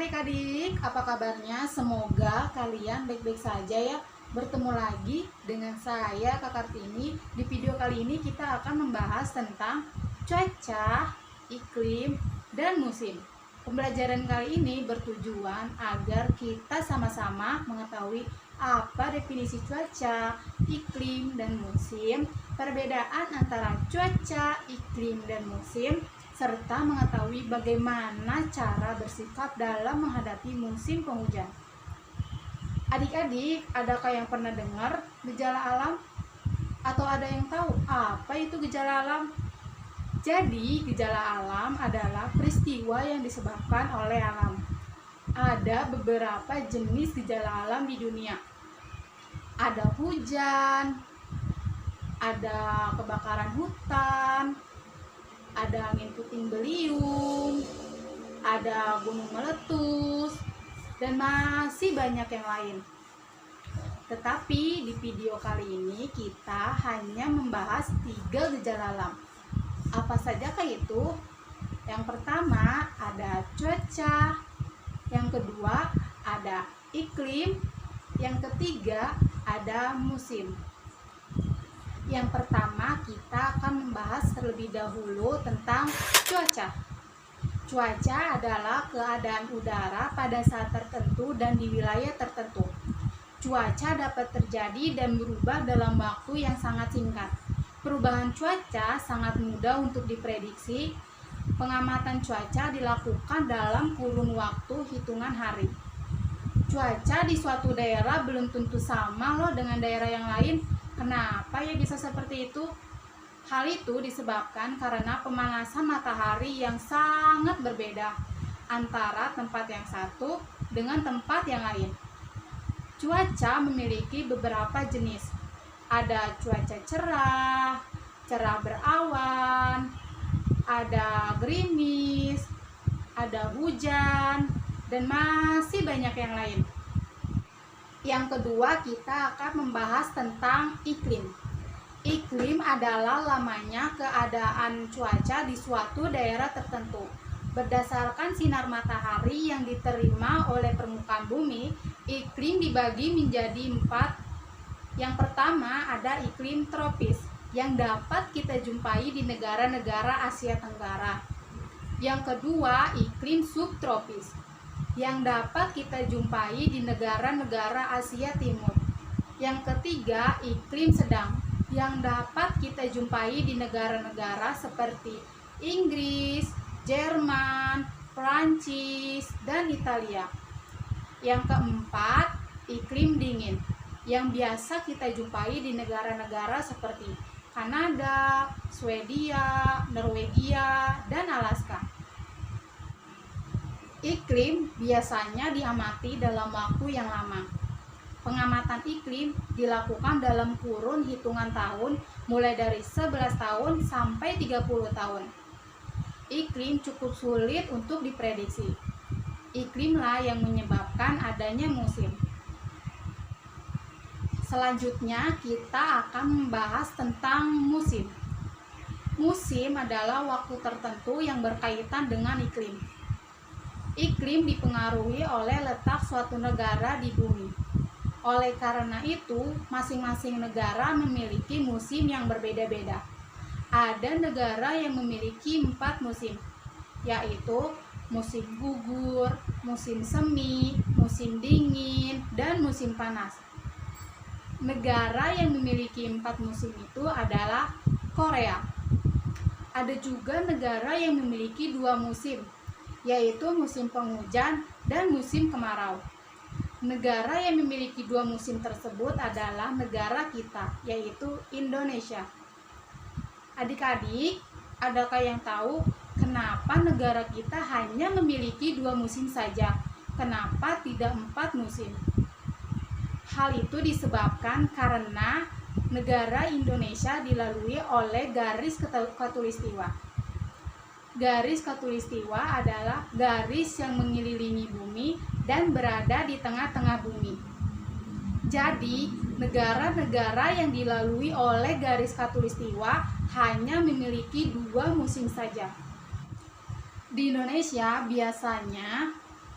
adik-adik, apa kabarnya? Semoga kalian baik-baik saja ya. Bertemu lagi dengan saya Kak Kartini. Di video kali ini kita akan membahas tentang cuaca, iklim, dan musim. Pembelajaran kali ini bertujuan agar kita sama-sama mengetahui apa definisi cuaca, iklim, dan musim, perbedaan antara cuaca, iklim, dan musim, serta mengetahui bagaimana cara bersikap dalam menghadapi musim penghujan. Adik-adik, adakah yang pernah dengar gejala alam? Atau ada yang tahu apa itu gejala alam? Jadi, gejala alam adalah peristiwa yang disebabkan oleh alam. Ada beberapa jenis gejala alam di dunia. Ada hujan, ada kebakaran hutan, ada angin puting beliung, ada gunung meletus, dan masih banyak yang lain. Tetapi di video kali ini kita hanya membahas 3 gejala alam. Apa sajakah itu? Yang pertama ada cuaca, yang kedua ada iklim, yang ketiga ada musim. Yang pertama kita akan membahas terlebih dahulu tentang cuaca. Cuaca adalah keadaan udara pada saat tertentu dan di wilayah tertentu. Cuaca dapat terjadi dan berubah dalam waktu yang sangat singkat. Perubahan cuaca sangat mudah untuk diprediksi. Pengamatan cuaca dilakukan dalam kurun waktu hitungan hari. Cuaca di suatu daerah belum tentu sama loh dengan daerah yang lain. Kenapa ya bisa seperti itu? Hal itu disebabkan karena pemanasan matahari yang sangat berbeda antara tempat yang satu dengan tempat yang lain. Cuaca memiliki beberapa jenis. Ada cuaca cerah, cerah berawan, ada gerimis, ada hujan, dan masih banyak yang lain. Yang kedua, kita akan membahas tentang iklim. Iklim adalah lamanya keadaan cuaca di suatu daerah tertentu. Berdasarkan sinar matahari yang diterima oleh permukaan bumi, iklim dibagi menjadi 4. Yang pertama ada iklim tropis, yang dapat kita jumpai di negara-negara Asia Tenggara. Yang kedua, iklim subtropis, yang dapat kita jumpai di negara-negara Asia Timur. Yang ketiga, iklim sedang, yang dapat kita jumpai di negara-negara seperti Inggris, Jerman, Prancis, dan Italia. Yang keempat, iklim dingin, yang biasa kita jumpai di negara-negara seperti Kanada, Swedia, Norwegia, dan Alaska. Iklim biasanya diamati dalam waktu yang lama. Pengamatan iklim dilakukan dalam kurun hitungan tahun mulai dari 11 tahun sampai 30 tahun. Iklim cukup sulit untuk diprediksi. Iklimlah yang menyebabkan adanya musim. Selanjutnya kita akan membahas tentang musim. Musim adalah waktu tertentu yang berkaitan dengan iklim. Iklim dipengaruhi oleh letak suatu negara di bumi. Oleh karena itu, masing-masing negara memiliki musim yang berbeda-beda. Ada negara yang memiliki 4 musim, yaitu musim gugur, musim semi, musim dingin, dan musim panas. Negara yang memiliki 4 musim itu adalah Korea. Ada juga negara yang memiliki 2 musim, yaitu musim penghujan dan musim kemarau. Negara yang memiliki 2 musim tersebut adalah negara kita, yaitu Indonesia. Adik-adik, adakah yang tahu kenapa negara kita hanya memiliki 2 musim saja? Kenapa tidak 4 musim? Hal itu disebabkan karena negara Indonesia dilalui oleh garis khatulistiwa. Garis khatulistiwa adalah garis yang mengelilingi bumi dan berada di tengah-tengah bumi. Jadi, negara-negara yang dilalui oleh garis khatulistiwa hanya memiliki 2 musim saja. Di Indonesia biasanya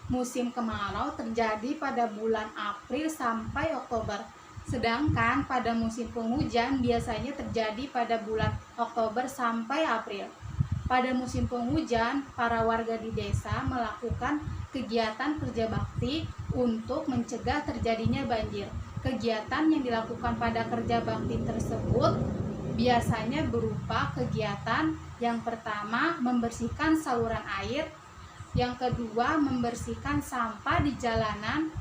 Musim kemarau terjadi pada bulan April sampai Oktober. Sedangkan pada musim penghujan biasanya terjadi pada bulan Oktober sampai April. Pada musim penghujan, para warga di desa melakukan kegiatan kerja bakti untuk mencegah terjadinya banjir. Kegiatan yang dilakukan pada kerja bakti tersebut biasanya berupa kegiatan yang pertama membersihkan saluran air, yang kedua membersihkan sampah di jalanan,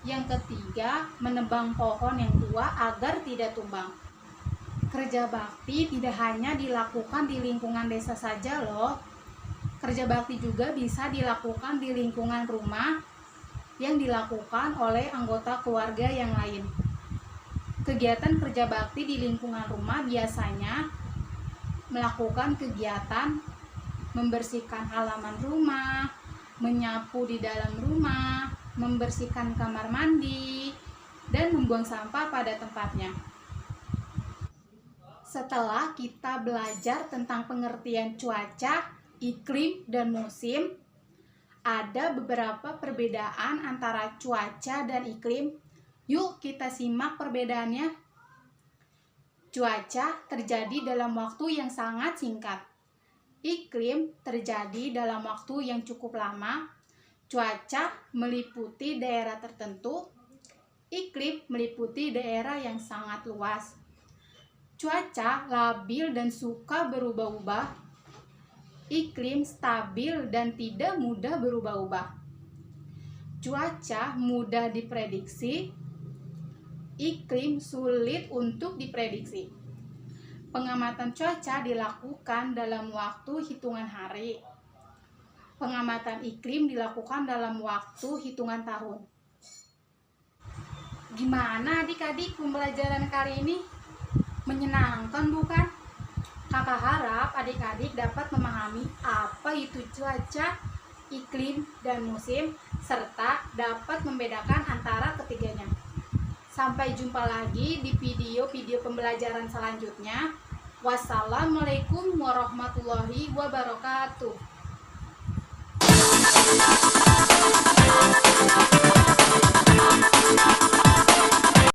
yang ketiga menebang pohon yang tua agar tidak tumbang. Kerja bakti tidak hanya dilakukan di lingkungan desa saja loh. Kerja bakti juga bisa dilakukan di lingkungan rumah yang dilakukan oleh anggota keluarga yang lain. Kegiatan kerja bakti di lingkungan rumah biasanya melakukan kegiatan membersihkan halaman rumah, menyapu di dalam rumah, membersihkan kamar mandi, dan membuang sampah pada tempatnya. Setelah kita belajar tentang pengertian cuaca, iklim, dan musim, ada beberapa perbedaan antara cuaca dan iklim. Yuk kita simak perbedaannya. Cuaca terjadi dalam waktu yang sangat singkat. Iklim terjadi dalam waktu yang cukup lama. Cuaca meliputi daerah tertentu. Iklim meliputi daerah yang sangat luas. Cuaca labil dan suka berubah-ubah. Iklim stabil dan tidak mudah berubah-ubah. Cuaca mudah diprediksi. Iklim sulit untuk diprediksi. Pengamatan cuaca dilakukan dalam waktu hitungan hari. Pengamatan iklim dilakukan dalam waktu hitungan tahun. Gimana adik-adik pembelajaran kali ini? Menyenangkan bukan? Kakak harap adik-adik dapat memahami apa itu cuaca, iklim, dan musim, serta dapat membedakan antara ketiganya. Sampai jumpa lagi di video-video pembelajaran selanjutnya. Wassalamualaikum warahmatullahi wabarakatuh.